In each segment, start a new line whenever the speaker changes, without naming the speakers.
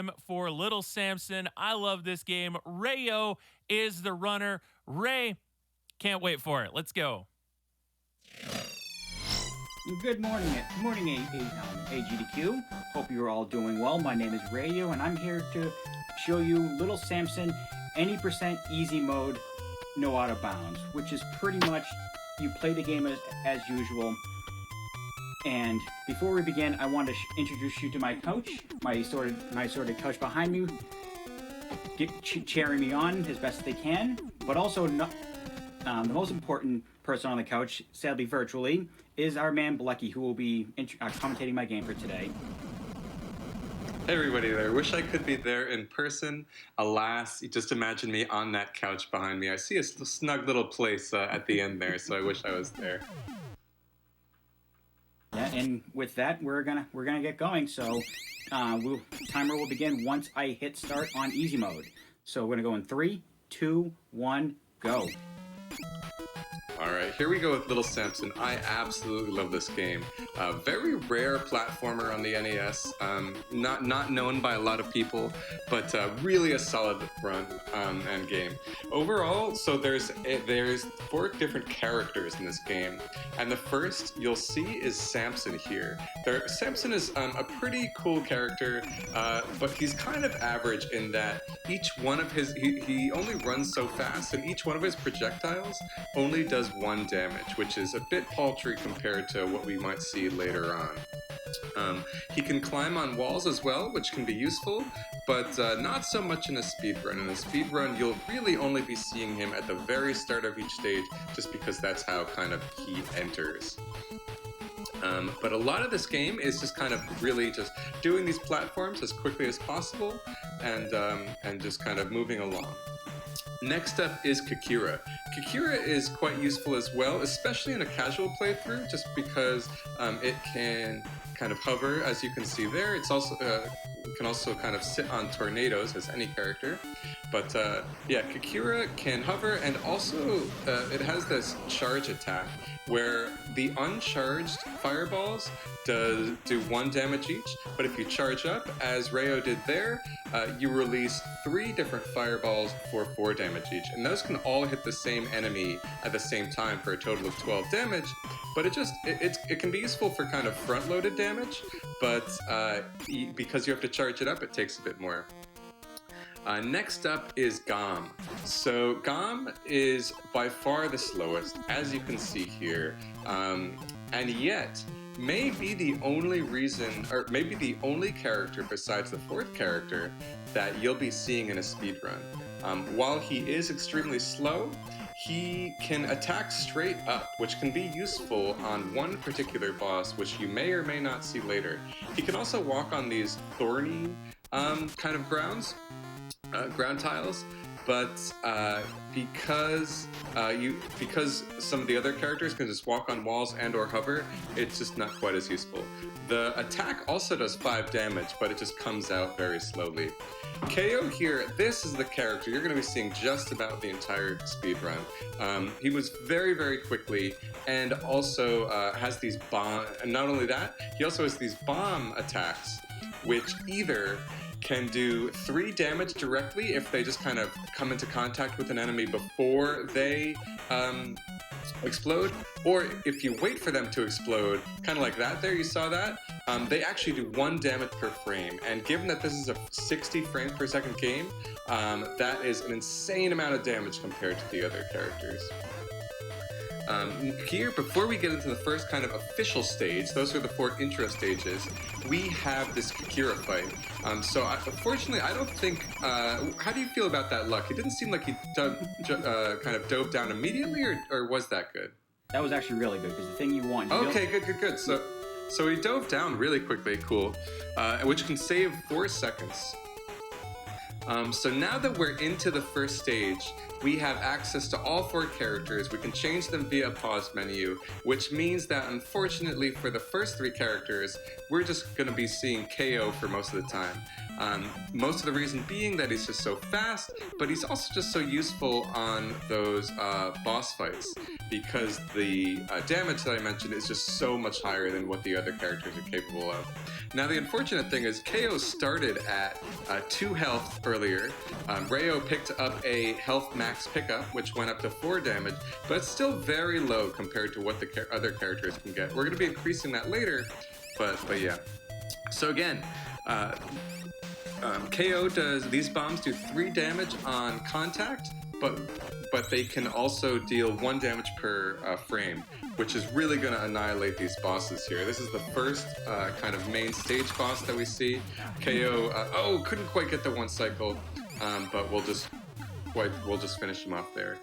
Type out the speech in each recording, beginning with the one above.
time for Little Samson. I love this game. Rayeo is the runner. Ray, can't wait for it. Let's go.
Good morning, AGDQ. Hope you're all doing well. My name is Rayeo, and I'm here to show you Little Samson any percent easy mode, no out of bounds, which is pretty much you play the game as usual. And before we begin, I want to introduce you to my coach, my assorted coach behind me, cheering me on as best they can, but also the most important person on the couch, sadly virtually, is our man Blecky, who will be commentating my game for today.
Hey everybody there. Wish I could be there in person. Alas, just imagine me on that couch behind me. I see a snug little place at the end there, so I wish I was there.
Yeah, and with that, we're gonna get going. So, timer will begin once I hit start on easy mode. So we're gonna go in 3, 2, 1, go.
Alright, here we go with Little Samson. I absolutely love this game. Very rare platformer on the NES. Not known by a lot of people, but really a solid run and game. Overall, so there's 4 different characters in this game, and the first you'll see is Samson here. Samson is a pretty cool character, but he's kind of average in that each one of his he only runs so fast, and each one of his projectiles only does 1 damage, which is a bit paltry compared to what we might see later on. He can climb on walls as well, which can be useful, but not so much in a speedrun. In a speedrun, you'll really only be seeing him at the very start of each stage, just because that's how kind of he enters. But a lot of this game is just kind of really just doing these platforms as quickly as possible and just kind of moving along. Next up is Kikira. Kikira is quite useful as well, especially in a casual playthrough, just because it can kind of hover, as you can see there. It's also can also kind of sit on tornadoes as any character. But yeah, Kikira can hover, and also it has this charge attack where the uncharged fireballs do 1 damage each, but if you charge up, as Rayeo did there, you release 3 different fireballs for 4 damage each, and those can all hit the same enemy at the same time for a total of 12 damage, but it can be useful for kind of front-loaded damage, but because you have to charge it up, it takes a bit more. Next up is Gom. So Gom is by far the slowest, as you can see here, and yet may be the only reason, or maybe the only character besides the 4th character that you'll be seeing in a speedrun. While he is extremely slow, he can attack straight up, which can be useful on one particular boss, which you may or may not see later. He can also walk on these thorny kind of ground tiles, but because some of the other characters can just walk on walls and or hover, it's just not quite as useful. The attack also does 5 damage, but it just comes out very slowly. KO here, this is the character you're going to be seeing just about the entire speedrun. He moves very, very quickly, and also has these bomb. And not only that, he also has these bomb attacks, which either can do 3 damage directly if they just kind of come into contact with an enemy before they explode, or if you wait for them to explode, kind of like that there, you saw that, they actually do 1 damage per frame, and given that this is a 60 frames per second game, that is an insane amount of damage compared to the other characters. Here, before we get into the first kind of official stage, those are the 4 intro stages, we have this Kikira fight. Unfortunately, I don't think, how do you feel about that luck? It didn't seem like he kind of dove down immediately, or was that good?
That was actually really good, because the thing you want...
Okay, good. So he dove down really quickly, cool, which can save 4 seconds. So now that we're into the first stage, we have access to all 4 characters. We can change them via pause menu, which means that unfortunately for the first 3 characters, we're just going to be seeing KO for most of the time. Most of the reason being that he's just so fast, but he's also just so useful on those boss fights because the damage that I mentioned is just so much higher than what the other characters are capable of. Now, the unfortunate thing is KO started at 2 health earlier. Rayeo picked up a health max pickup, which went up to 4 damage, but it's still very low compared to what the other characters can get. We're going to be increasing that later, but yeah. So again, KO these bombs do 3 damage on contact, but they can also deal 1 damage per frame, which is really going to annihilate these bosses here. This is the first kind of main stage boss that we see. KO, couldn't quite get the 1 cycle, but we'll just finish him off there.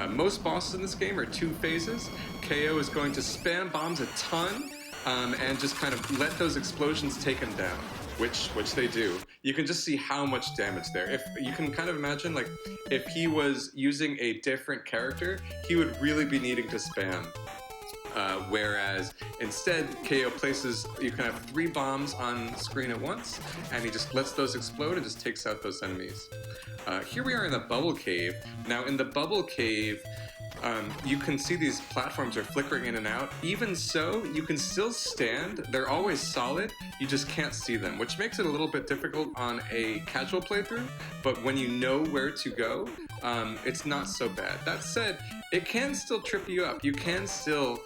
Most bosses in this game are 2 phases. KO is going to spam bombs a ton and just kind of let those explosions take him down. Which they do. You can just see how much damage there. If you can kind of imagine, like, if he was using a different character, he would really be needing to spam. Whereas instead, KO places, you can have 3 bombs on screen at once, and he just lets those explode and just takes out those enemies. Here we are in the bubble cave. Now, in the bubble cave, you can see these platforms are flickering in and out. Even so, you can still stand. They're always solid. You just can't see them, which makes it a little bit difficult on a casual playthrough. But when you know where to go, it's not so bad. That said, it can still trip you up. You can still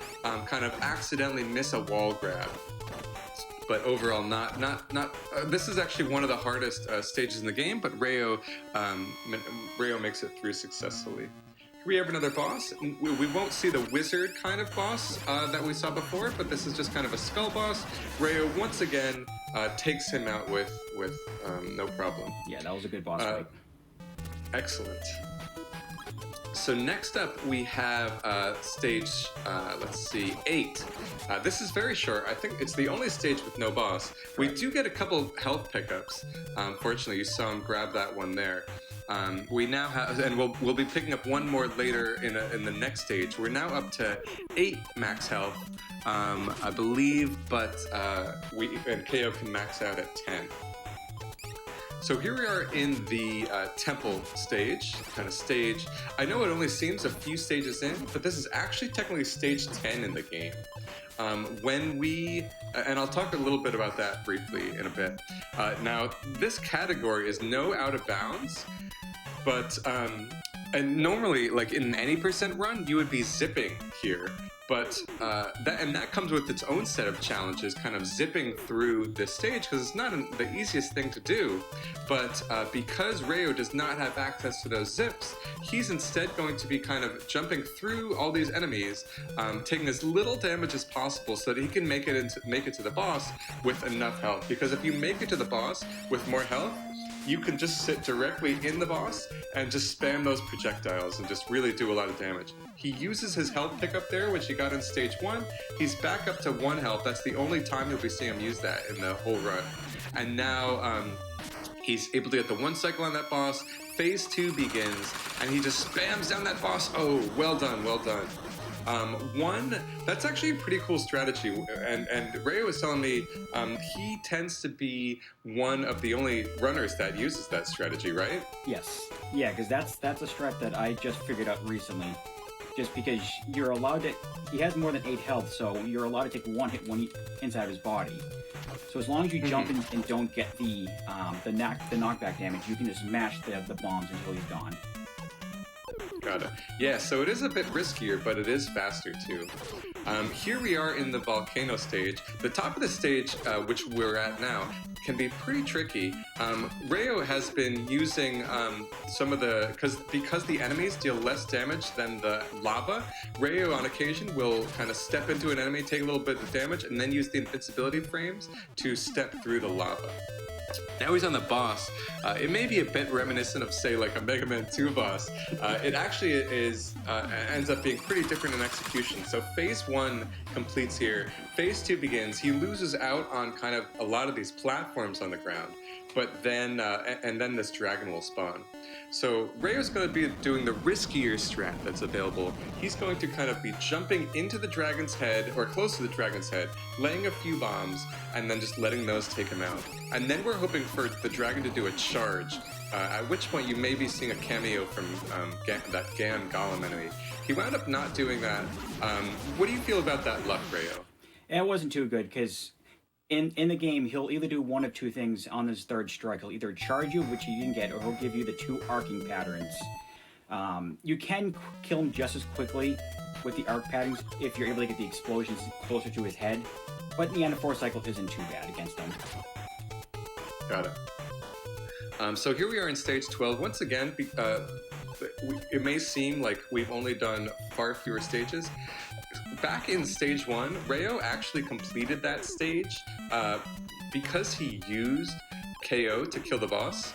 kind of accidentally miss a wall grab. But overall, this is actually one of the hardest stages in the game, but Rayeo makes it through successfully. We have another boss. We won't see the wizard kind of boss that we saw before, but this is just kind of a skull boss. Rayeo once again takes him out with no problem.
Yeah, that was a good boss fight.
Excellent. So next up we have stage, let's see, 8. This is very short. I think it's the only stage with no boss. We do get a couple health pickups. Fortunately, you saw him grab that one there. We now have, and we'll be picking up one more later in the next stage. We're now up to 8 max health, I believe, but and KO can max out at 10. So here we are in the temple stage, I know it only seems a few stages in, but this is actually technically stage 10 in the game. And I'll talk a little bit about that briefly in a bit. Now, this category is no out of bounds, but and normally, like in any percent run, you would be zipping here. But that comes with its own set of challenges, kind of zipping through this stage, because it's not the easiest thing to do. But because Rayeo does not have access to those zips, he's instead going to be kind of jumping through all these enemies, taking as little damage as possible, so that he can make it to the boss with enough health. Because if you make it to the boss with more health, you can just sit directly in the boss and just spam those projectiles and just really do a lot of damage. He uses his health pickup there, which he got in stage 1. He's back up to 1 health. That's the only time you'll be seeing him use that in the whole run. And now he's able to get the 1 cycle on that boss. Phase 2 begins, and he just spams down that boss. Oh, well done, well done. That's actually a pretty cool strategy, and Rayeo was telling me he tends to be one of the only runners that uses that strategy, right?
Yes. Yeah, because that's a strat that I just figured out recently. Just because you're allowed to, he has more than 8 health, so you're allowed to take 1 hit inside his body. So as long as you jump in and don't get the knockback damage, you can just mash the bombs until he's gone.
Got it. Yeah, so it is a bit riskier, but it is faster too. Here we are in the volcano stage. The top of the stage, which we're at now, can be pretty tricky. Rayeo has been using some of because the enemies deal less damage than the lava. Rayeo on occasion will kind of step into an enemy, take a little bit of damage, and then use the invincibility frames to step through the lava. Now he's on the boss. It may be a bit reminiscent of, say, like a Mega Man 2 boss. It actually ends up being pretty different in execution. So phase 1 completes here. Phase 2 begins. He loses out on kind of a lot of these platforms on the ground. but then and then this dragon will spawn. So Rayo's going to be doing the riskier strat that's available. He's going to kind of be jumping into the dragon's head, or close to the dragon's head, laying a few bombs, and then just letting those take him out. And then we're hoping for the dragon to do a charge, at which point you may be seeing a cameo from that Gan Golem enemy. He wound up not doing that. What do you feel about that luck, Rayo?
It wasn't too good, because in the game, he'll either do one of two things on his third strike. He'll either charge you, which you didn't get, or he'll give you the 2 arcing patterns. You can kill him just as quickly with the arc patterns if you're able to get the explosions closer to his head. But in the end, a 4 cycle isn't too bad against him.
Got it. So here we are in stage 12. Once again, it may seem like we've only done far fewer stages. Back in stage 1, Rayo actually completed that stage because he used KO to kill the boss.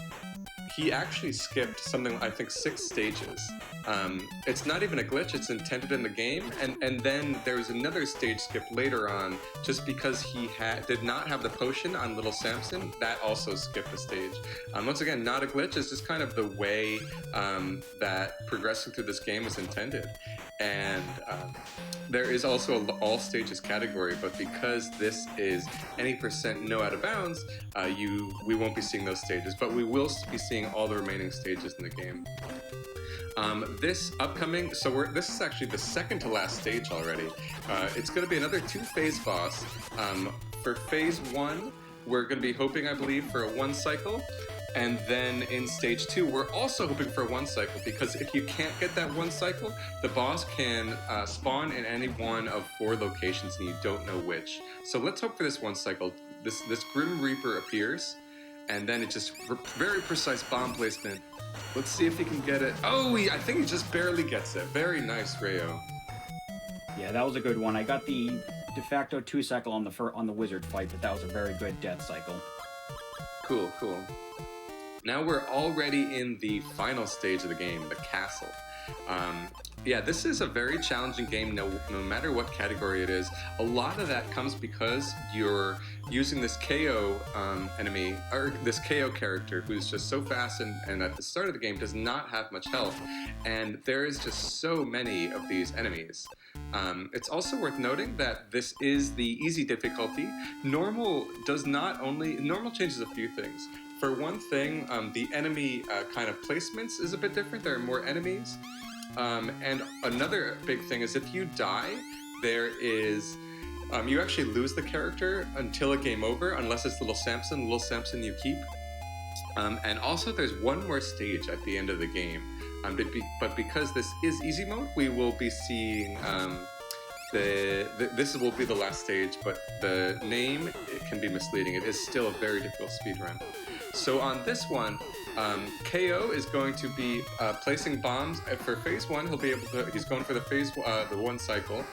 He actually skipped something, I think, 6 stages. It's not even a glitch, it's intended in the game, and then there's another stage skip later on just because he did not have the potion on little Samson. That also skipped a stage. Once again, not a glitch, it's just kind of the way that progressing through this game was intended. And there is also an all stages category, but because this is any percent no out of bounds, we won't be seeing those stages, but we will be seeing all the remaining stages in the game. This upcoming, this is actually the second to last stage already. It's going to be another 2-phase boss. For phase 1, we're going to be hoping, I believe, for a 1 cycle. And then in stage 2, we're also hoping for 1 cycle, because if you can't get that 1 cycle, the boss can spawn in any one of 4 locations and you don't know which. So let's hope for this 1 cycle. This Grim Reaper appears, and then it just very precise bomb placement. Let's see if he can get it. Oh, I think he just barely gets it. Very nice, Rayo.
Yeah, that was a good one. I got the de facto 2 cycle on the wizard fight, but that was a very good death cycle.
Cool, cool. Now we're already in the final stage of the game, the castle. Yeah, this is a very challenging game, no matter what category it is. A lot of that comes because you're using this KO enemy, or this KO character who's just so fast and at the start of the game does not have much health. And there is just so many of these enemies. It's also worth noting that this is the easy difficulty. Normal changes a few things. For one thing, the enemy kind of placements is a bit different. There are more enemies. And another big thing is if you die, there is... you actually lose the character until a game over, unless it's Little Samson. Little Samson you keep. And also there's one more stage at the end of the game. But because this is easy mode, we will be seeing... this will be the last stage, but the name, it can be misleading. It is still a very difficult speedrun. So on this one, KO is going to be placing bombs. For phase 1, he's going for the 1 cycle.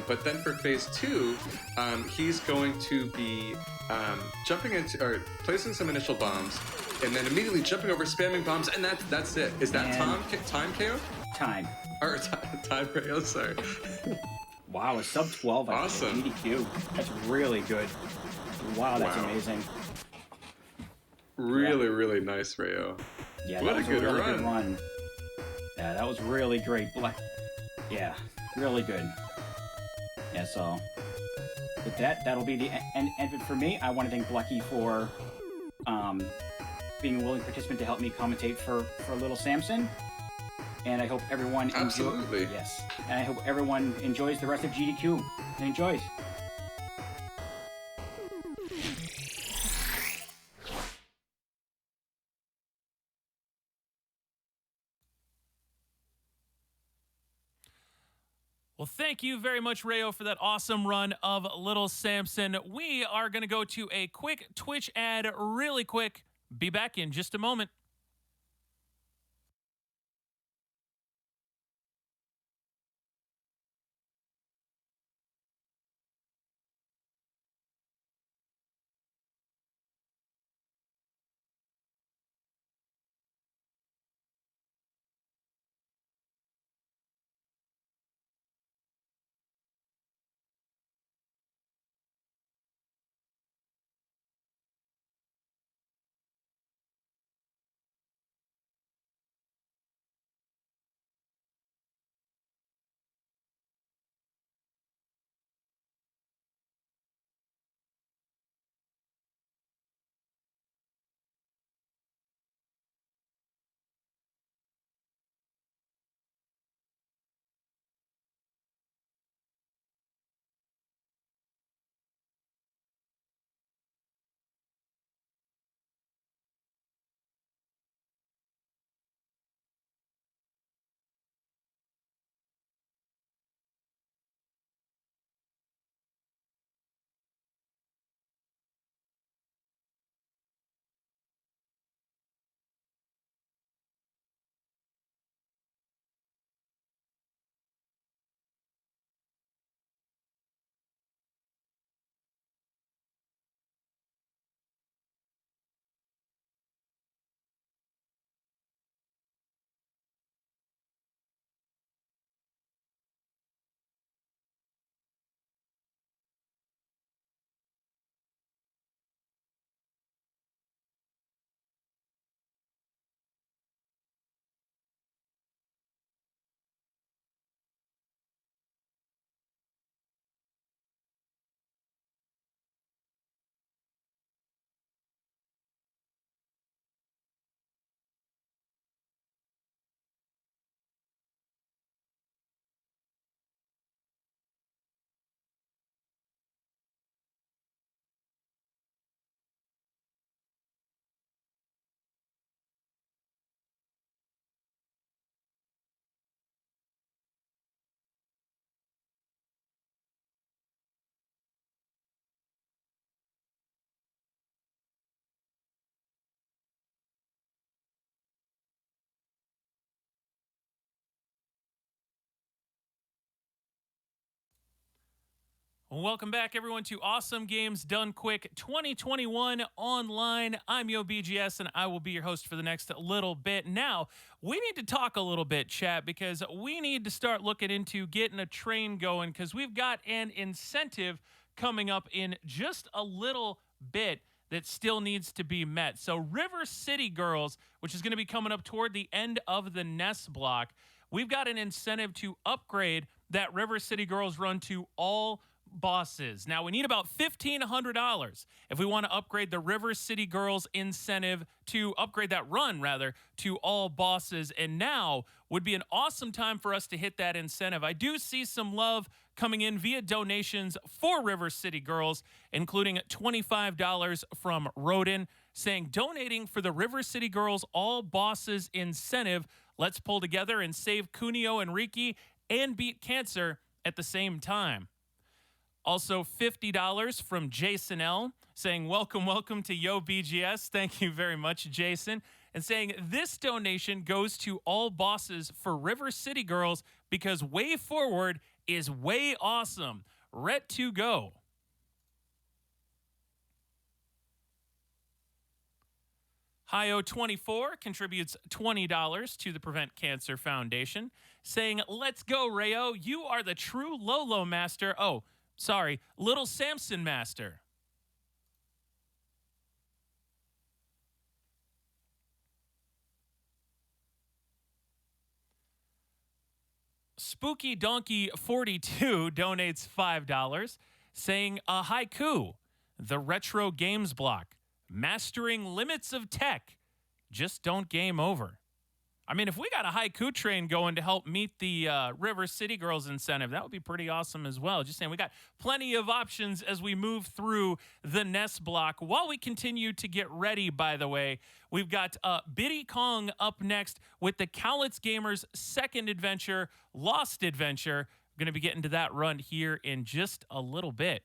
But then for phase 2, he's going to be placing some initial bombs, and then immediately jumping over, spamming bombs, and that's it. Is that time KO?
Time.
Or time KO, sorry.
Wow, a sub 12
awesome.
GDQ. That's really good. Wow, that's amazing.
Really nice, Rayo.
Yeah,
what
that was
a good
really
run.
good run. Yeah, that was really great. Yeah, really good. Yeah, so with that'll be the end of it for me. I want to thank Blucky for being a willing participant to help me commentate for Little Samson. And I hope everyone Yes. And I hope everyone enjoys the rest of GDQ and enjoys.
Well, thank you very much, Rayo, for that awesome run of Little Samson. We are going to go to a quick Twitch ad really quick. Be back in just a moment. Welcome back, everyone, to Awesome Games Done Quick 2021 online. I'm YoBGS, and I will be your host for the next little bit. Now, we need to talk a little bit, chat, because we need to start looking into getting a train going because we've got an incentive coming up in just a little bit that still needs to be met. So River City Girls, which is going to be coming up toward the end of the Nest block, we've got an incentive to upgrade that River City Girls run to all bosses. Now, we need about $1,500 if we want to upgrade the River City Girls incentive to upgrade that run, rather, to all bosses. And now would be an awesome time for us to hit that incentive. I do see some love coming in via donations for River City Girls, including $25 from Rodin, saying donating for the River City Girls all bosses incentive. Let's pull together and save Kunio and Riki and beat cancer at the same time. Also, $50 from Jason L. saying, welcome to YoBGS. Thank you very much, Jason. And saying this donation goes to all bosses for River City Girls because Way Forward is way awesome. Ret to go. Hio24 contributes $20 to the Prevent Cancer Foundation, saying, let's go, Rayeo. You are the true Lolo master. Oh, sorry, Little Samson master. Spooky Donkey 42 donates $5, saying a haiku, the retro games block, mastering limits of tech, just don't game over. I mean, if we got a haiku train going to help meet the River City Girls incentive, that would be pretty awesome as well. Just saying, we got plenty of options as we move through the Nest block. While we continue to get ready, by the way, we've got Biddy Kong up next with the Cowlitz Gamers' second adventure, Lost Adventure. We're going to be getting to that run here in just a little bit.